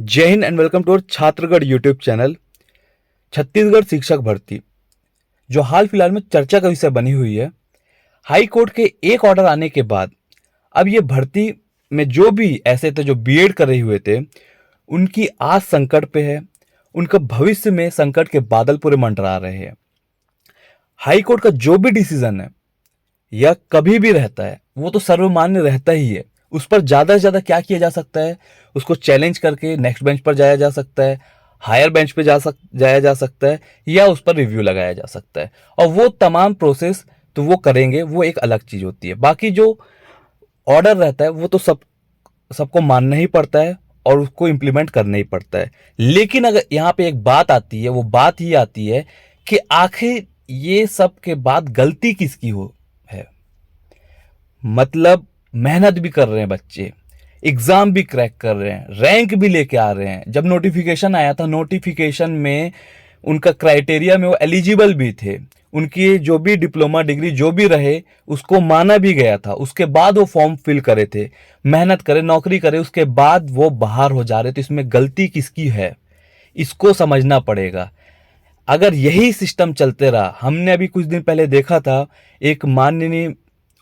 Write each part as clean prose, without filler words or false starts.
जय Hind and welcome to our छात्रगढ़ YouTube channel. Chhattisgarh शिक्षक भर्ती जो हाल फिलहाल में चर्चा का विषय बनी हुई है। हाई कोर्ट के एक ऑर्डर आने के बाद अब ये भर्ती में जो भी ऐसे थे जो बीएड कर रहे हुए थे, उनकी आज संकट पे है। उनका भविष्य में संकट के बादल पूरे मंडरा रहे हैं। हाई कोर्ट का जो भी डिसीजन है या कभी भी रहता है, वो तो सर्वमान्य रहता ही है। उस पर ज़्यादा से ज़्यादा क्या किया जा सकता है, उसको चैलेंज करके नेक्स्ट बेंच पर जाया जा सकता है, हायर बेंच पे जाया जा सकता है, या उस पर रिव्यू लगाया जा सकता है। और वो तमाम प्रोसेस तो वो करेंगे, वो एक अलग चीज़ होती है। बाकी जो ऑर्डर रहता है वो तो सबको मानना ही पड़ता है और उसको इम्प्लीमेंट करना ही पड़ता है। लेकिन अगर यहाँ पे एक बात आती है, वो बात ही आती है कि आखिर ये सब के बाद गलती किसकी हो है। मतलब मेहनत भी कर रहे हैं बच्चे, एग्जाम भी क्रैक कर रहे हैं, रैंक भी लेके आ रहे हैं। जब नोटिफिकेशन आया था, नोटिफिकेशन में उनका क्राइटेरिया में वो एलिजिबल भी थे, उनकी जो भी डिप्लोमा डिग्री जो भी रहे उसको माना भी गया था। उसके बाद वो फॉर्म फिल करे थे, मेहनत करे, नौकरी करे, उसके बाद वो बाहर हो जा रहे। तो इसमें गलती किसकी है, इसको समझना पड़ेगा। अगर यही सिस्टम चलते रहा, हमने अभी कुछ दिन पहले देखा था एक माननीय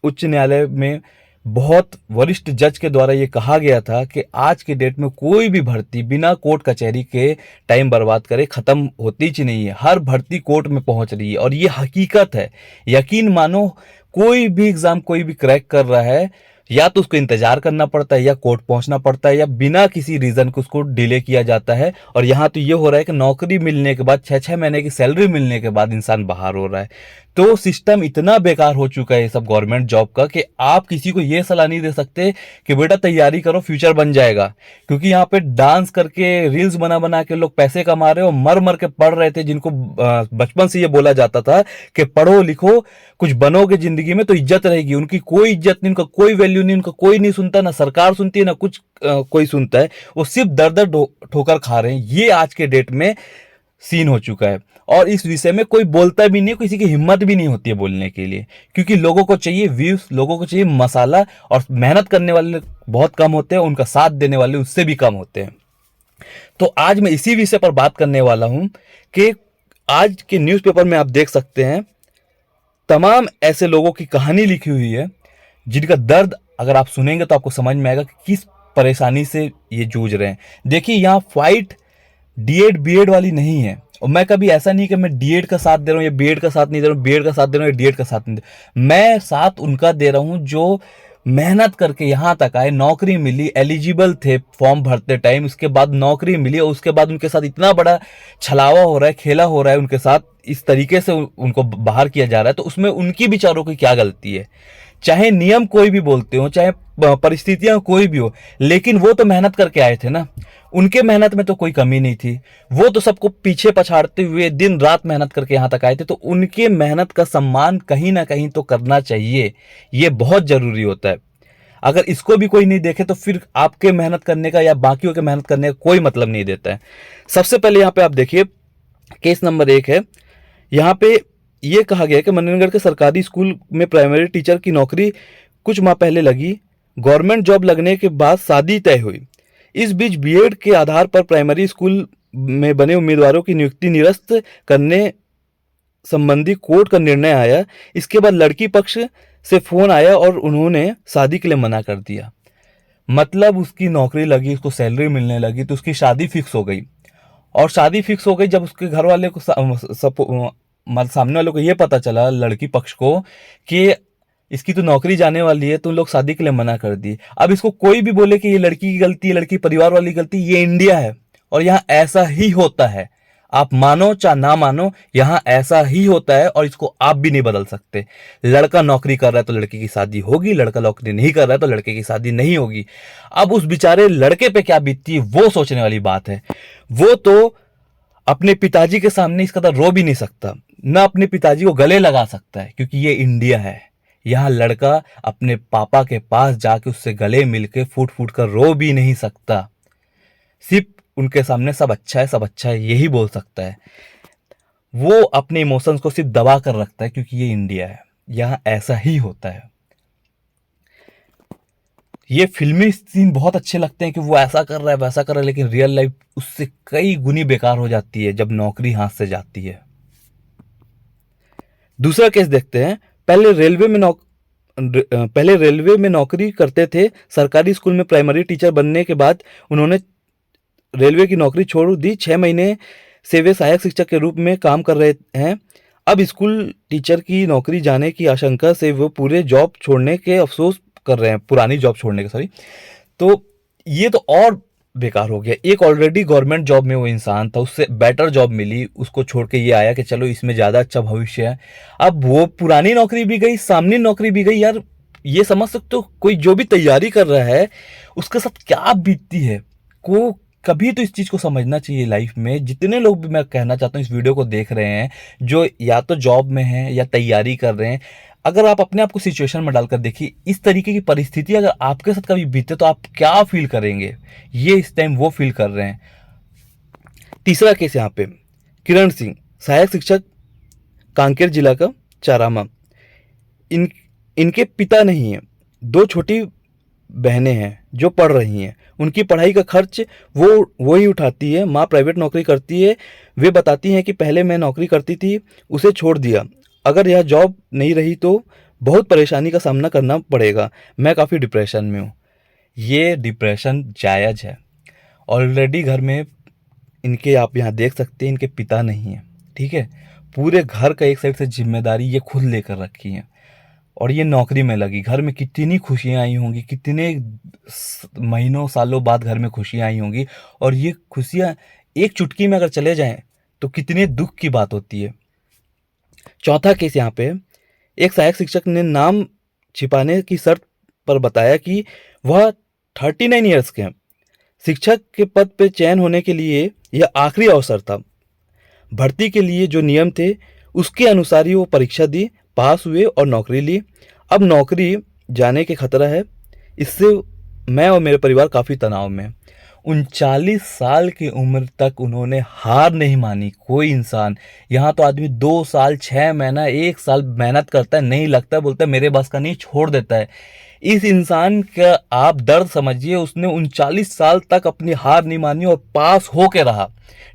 उच्च न्यायालय में बहुत वरिष्ठ जज के द्वारा ये कहा गया था कि आज के डेट में कोई भी भर्ती बिना कोर्ट कचहरी के टाइम बर्बाद करे खत्म होती ही नहीं है। हर भर्ती कोर्ट में पहुंच रही है और ये हकीकत है। यकीन मानो, कोई भी एग्जाम कोई भी क्रैक कर रहा है, या तो उसको इंतजार करना पड़ता है, या कोर्ट पहुंचना पड़ता है, या बिना किसी रीजन को उसको डिले किया जाता है। और यहाँ तो ये हो रहा है कि नौकरी मिलने के बाद 6-6 महीने की सैलरी मिलने के बाद इंसान बाहर हो रहा है। तो सिस्टम इतना बेकार हो चुका है ये सब गवर्नमेंट जॉब का कि आप किसी को ये सलाह नहीं दे सकते कि बेटा तैयारी करो, फ्यूचर बन जाएगा। क्योंकि यहाँ पे डांस करके, रील्स बना बना के लोग पैसे कमा रहे हो, मर मर के पढ़ रहे थे, जिनको बचपन से ये बोला जाता था कि पढ़ो लिखो कुछ बनोगे जिंदगी में तो इज्जत रहेगी। उनकी कोई इज्जत नहीं, उनका कोई वैल्यू नहीं, उनका कोई नहीं सुनता, ना सरकार सुनती है, ना कुछ कोई सुनता है। वो सिर्फ दर दर ठोकर खा रहे हैं। ये आज के डेट में सीन हो चुका है। और इस विषय में कोई बोलता भी नहीं, किसी की हिम्मत भी नहीं होती है बोलने के लिए, क्योंकि लोगों को चाहिए व्यूज, लोगों को चाहिए मसाला। और मेहनत करने वाले बहुत कम होते हैं, उनका साथ देने वाले उससे भी कम होते हैं। तो आज मैं इसी विषय पर बात करने वाला हूं कि आज के न्यूज़पेपर में आप देख सकते हैं तमाम ऐसे लोगों की कहानी लिखी हुई है, जिनका दर्द अगर आप सुनेंगे तो आपको समझ में आएगा कि किस परेशानी से ये जूझ रहे हैं। देखिए, यहाँ फाइट डीएड बीएड वाली नहीं है। और मैं कभी ऐसा नहीं कि मैं डीएड का साथ दे रहा हूँ या बीएड का साथ नहीं दे रहा हूँ, बीएड का साथ दे रहा हूँ या डीएड का साथ नहीं दे रहा हूँ। मैं साथ उनका दे रहा हूँ जो मेहनत करके यहाँ तक आए, नौकरी मिली, एलिजिबल थे फॉर्म भरते टाइम, उसके बाद नौकरी मिली और उसके बाद उनके साथ इतना बड़ा छलावा हो रहा है, खेला हो रहा है उनके साथ, इस तरीके से उनको बाहर किया जा रहा है। तो उसमें उनकी बेचारों की क्या गलती है? चाहे नियम कोई भी बोलते हो, चाहे परिस्थितियां कोई भी हो, लेकिन वो तो मेहनत करके आए थे ना। उनके मेहनत में तो कोई कमी नहीं थी। वो तो सबको पीछे पछाड़ते हुए दिन रात मेहनत करके यहां तक आए थे। तो उनके मेहनत का सम्मान कहीं ना कहीं तो करना चाहिए, ये बहुत जरूरी होता है। अगर इसको भी कोई नहीं देखे तो फिर आपके मेहनत करने का या बाकियों के मेहनत करने का कोई मतलब नहीं देता है। सबसे पहले यहाँ पे आप देखिए, केस नंबर 1 है। यहाँ पे ये कहा गया कि मनेन्द्रगढ़ के सरकारी स्कूल में प्राइमरी टीचर की नौकरी कुछ माह पहले लगी। गवर्नमेंट जॉब लगने के बाद शादी तय हुई। इस बीच बीएड के आधार पर प्राइमरी स्कूल में बने उम्मीदवारों की नियुक्ति निरस्त करने संबंधी कोर्ट का निर्णय आया। इसके बाद लड़की पक्ष से फोन आया और उन्होंने शादी के लिए मना कर दिया। मतलब उसकी नौकरी लगी, उसको सैलरी मिलने लगी, तो उसकी शादी फिक्स हो गई। और शादी फिक्स हो गई जब उसके घर वाले को सामने वालों को ये पता चला, लड़की पक्ष को, कि इसकी तो नौकरी जाने वाली है, तो उन लोग शादी के लिए मना कर दी। अब इसको कोई भी बोले कि ये लड़की की गलती है, लड़की परिवार वाली गलती, ये इंडिया है और यहाँ ऐसा ही होता है। आप मानो चाहे ना मानो, यहाँ ऐसा ही होता है और इसको आप भी नहीं बदल सकते। लड़का नौकरी कर रहा है तो लड़की की शादी होगी, लड़का नौकरी नहीं कर रहा है तो लड़के की शादी नहीं होगी। अब उस बेचारे लड़के पे क्या बीतती है वो सोचने वाली बात है। वो तो अपने पिताजी के सामने इस कदर रो भी नहीं सकता, ना अपने पिताजी को गले लगा सकता है, क्योंकि ये इंडिया है। यहाँ लड़का अपने पापा के पास जाके उससे गले मिलके फूट फूट कर रो भी नहीं सकता। सिर्फ उनके सामने सब अच्छा है, सब अच्छा है यही बोल सकता है। वो अपने इमोशंस को सिर्फ दबा कर रखता है, क्योंकि ये इंडिया है, यहाँ ऐसा ही होता है। ये फिल्मी सीन बहुत अच्छे लगते हैं कि वो ऐसा कर रहा है वैसा कर रहा है, लेकिन रियल लाइफ उससे कई गुनी बेकार हो जाती है जब नौकरी हाथ से जाती है। दूसरा केस देखते हैं। पहले रेलवे में नौकरी करते थे। सरकारी स्कूल में प्राइमरी टीचर बनने के बाद उन्होंने रेलवे की नौकरी छोड़ दी। 6 महीने से वे सहायक शिक्षक के रूप में काम कर रहे हैं। अब स्कूल टीचर की नौकरी जाने की आशंका से वो पूरे जॉब छोड़ने के अफसोस कर रहे हैं, पुरानी जॉब छोड़ने के, सॉरी। तो ये तो और बेकार हो गया। एक ऑलरेडी गवर्नमेंट जॉब में वो इंसान था, उससे बेटर जॉब मिली, उसको छोड़ के ये आया कि चलो इसमें ज़्यादा अच्छा भविष्य है। अब वो पुरानी नौकरी भी गई, सामने नौकरी भी गई। यार ये समझ सकते हो, कोई जो भी तैयारी कर रहा है उसके साथ क्या बीतती है। को कभी तो इस चीज़ को समझना चाहिए लाइफ में। जितने लोग भी, मैं कहना चाहता हूँ, इस वीडियो को देख रहे हैं, जो या तो जॉब में हैं या तैयारी कर रहे हैं, अगर आप अपने आप को सिचुएशन में डालकर देखिए, इस तरीके की परिस्थिति अगर आपके साथ कभी बीते तो आप क्या फील करेंगे। ये इस टाइम वो फील कर रहे हैं। तीसरा केस यहाँ पे, किरण सिंह, सहायक शिक्षक, कांकेर जिला का चारामा। इन इनके पिता नहीं है, 2 छोटी बहनें हैं जो पढ़ रही हैं। उनकी पढ़ाई का खर्च वो ही उठाती है। माँ प्राइवेट नौकरी करती है। वे बताती हैं कि पहले मैं नौकरी करती थी, उसे छोड़ दिया। अगर यह जॉब नहीं रही तो बहुत परेशानी का सामना करना पड़ेगा। मैं काफ़ी डिप्रेशन में हूँ। ये डिप्रेशन जायज़ है। ऑलरेडी घर में इनके, आप यहाँ देख सकते हैं, इनके पिता नहीं है, ठीक है। पूरे घर का एक साइड से जिम्मेदारी ये खुद लेकर रखी है, और ये नौकरी में लगी। घर में कितनी खुशियाँ आई होंगी, कितने महीनों सालों बाद घर में खुशियाँ आई होंगी, और ये खुशियाँ एक चुटकी में अगर चले जाएं तो कितने दुख की बात होती है। चौथा केस यहाँ पे, एक सहायक शिक्षक ने नाम छिपाने की शर्त पर बताया कि वह 39 ईयर्स के हैं। शिक्षक के पद पे चयन होने के लिए यह आखिरी अवसर था। भर्ती के लिए जो नियम थे उसके अनुसार ही वो परीक्षा दी, पास हुए और नौकरी ली। अब नौकरी जाने के खतरा है। इससे मैं और मेरे परिवार काफ़ी तनाव में हैं। 39 साल की उम्र तक उन्होंने हार नहीं मानी। कोई इंसान, यहाँ तो आदमी 2 साल 6 महीना 1 साल मेहनत करता है, नहीं लगता, बोलता है मेरे बस का नहीं, छोड़ देता है। इस इंसान का आप दर्द समझिए। उसने 39 साल तक अपनी हार नहीं मानी और पास हो के रहा,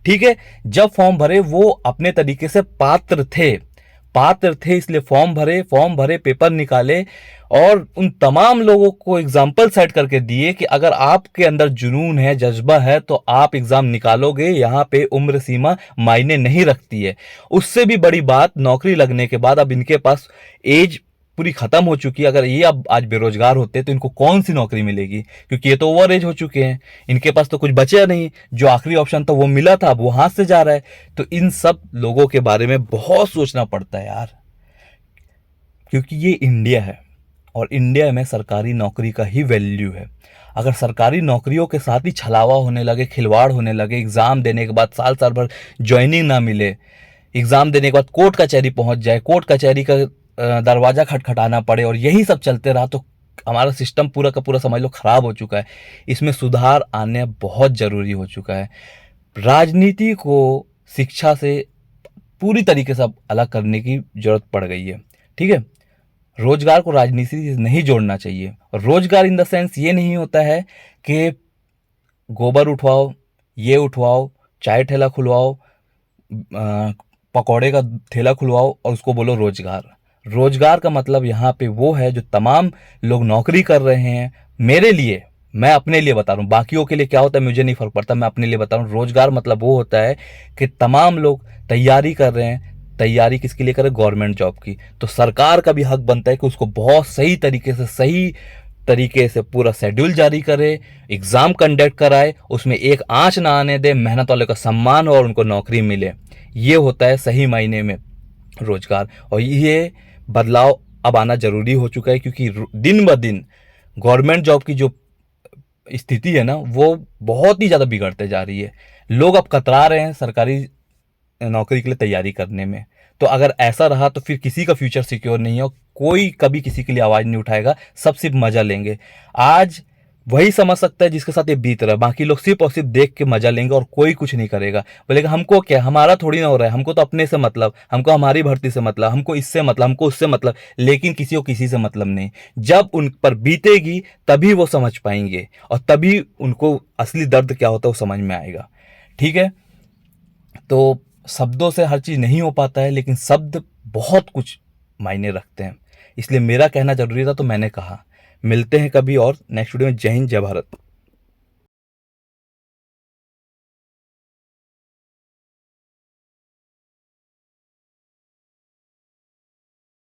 ठीक है। जब फॉर्म भरे वो अपने तरीके से पात्र थे, इसलिए फॉर्म भरे, पेपर निकाले, और उन तमाम लोगों को एग्जाम्पल सेट करके दिए कि अगर आपके अंदर जुनून है, जज्बा है, तो आप एग्जाम निकालोगे। यहाँ पे उम्र सीमा मायने नहीं रखती है। उससे भी बड़ी बात, नौकरी लगने के बाद अब इनके पास एज पूरी खत्म हो चुकी है। अगर ये अब आज बेरोजगार होते तो इनको कौन सी नौकरी मिलेगी, क्योंकि ये तो ओवर एज हो चुके हैं। इनके पास तो कुछ बचा नहीं। जो आखिरी ऑप्शन था वो मिला था, अब वो हाथ से जा रहा है। तो इन सब लोगों के बारे में बहुत सोचना पड़ता है यार, क्योंकि ये इंडिया है, और इंडिया में सरकारी नौकरी का ही वैल्यू है। अगर सरकारी नौकरियों के साथ ही छलावा होने लगे, खिलवाड़ होने लगे, एग्जाम देने के बाद साल साल भर ज्वाइनिंग ना मिले, एग्जाम देने के बाद कोर्ट कचहरी पहुंच जाए, कोर्ट कचहरी का दरवाजा खटखटाना पड़े, और यही सब चलते रहा, तो हमारा सिस्टम पूरा का पूरा समझ लो खराब हो चुका है। इसमें सुधार आने बहुत जरूरी हो चुका है। राजनीति को शिक्षा से पूरी तरीके से अब अलग करने की जरूरत पड़ गई है, ठीक है। रोजगार को राजनीति से नहीं जोड़ना चाहिए। रोजगार इन द सेंस ये नहीं होता है कि गोबर उठवाओ, ये उठवाओ, चाय ठेला खुलवाओ, पकौड़े का ठेला खुलवाओ और उसको बोलो रोजगार। रोजगार का मतलब यहाँ पे वो है जो तमाम लोग नौकरी कर रहे हैं। मेरे लिए, मैं अपने लिए बता रहा हूँ, बाकियों के लिए क्या होता है मुझे नहीं फर्क पड़ता, मैं अपने लिए बता रहा हूँ। रोजगार मतलब वो होता है कि तमाम लोग तैयारी कर रहे हैं। तैयारी किसके लिए करें? गवर्नमेंट जॉब की। तो सरकार का भी हक बनता है कि उसको बहुत सही तरीके से पूरा शेड्यूल जारी करे, एग्जाम कंडक्ट कराए, उसमें एक आंच ना आने दे, मेहनत वाले का सम्मान हो और उनको नौकरी मिले। ये होता है सही मायने में रोजगार। और ये बदलाव अब आना जरूरी हो चुका है, क्योंकि दिन ब दिन गवर्नमेंट जॉब की जो स्थिति है ना, वो बहुत ही ज़्यादा बिगड़ते जा रही है। लोग अब कतरा रहे हैं सरकारी नौकरी के लिए तैयारी करने में। तो अगर ऐसा रहा तो फिर किसी का फ्यूचर सिक्योर नहीं है, और कोई कभी किसी के लिए आवाज़ नहीं उठाएगा। सब सिर्फ मज़ा लेंगे। आज वही समझ सकता है जिसके साथ ये बीत रहा है। बाकी लोग सिर्फ और सिर्फ देख के मजा लेंगे और कोई कुछ नहीं करेगा। बोलेगा हमको क्या, हमारा थोड़ी ना हो रहा है, हमको तो अपने से मतलब, हमको हमारी भर्ती से मतलब, हमको इससे मतलब, हमको उससे मतलब। लेकिन किसी को किसी से मतलब नहीं। जब उन पर बीतेगी तभी वो समझ पाएंगे और तभी उनको असली दर्द क्या होता है वो समझ में आएगा। ठीक है। तो शब्दों से हर चीज नहीं हो पाता है, लेकिन शब्द बहुत कुछ मायने रखते हैं। इसलिए मेरा कहना जरूरी था तो मैंने कहा। मिलते हैं कभी और नेक्स्ट वीडियो में। जय हिंद, जय भारत।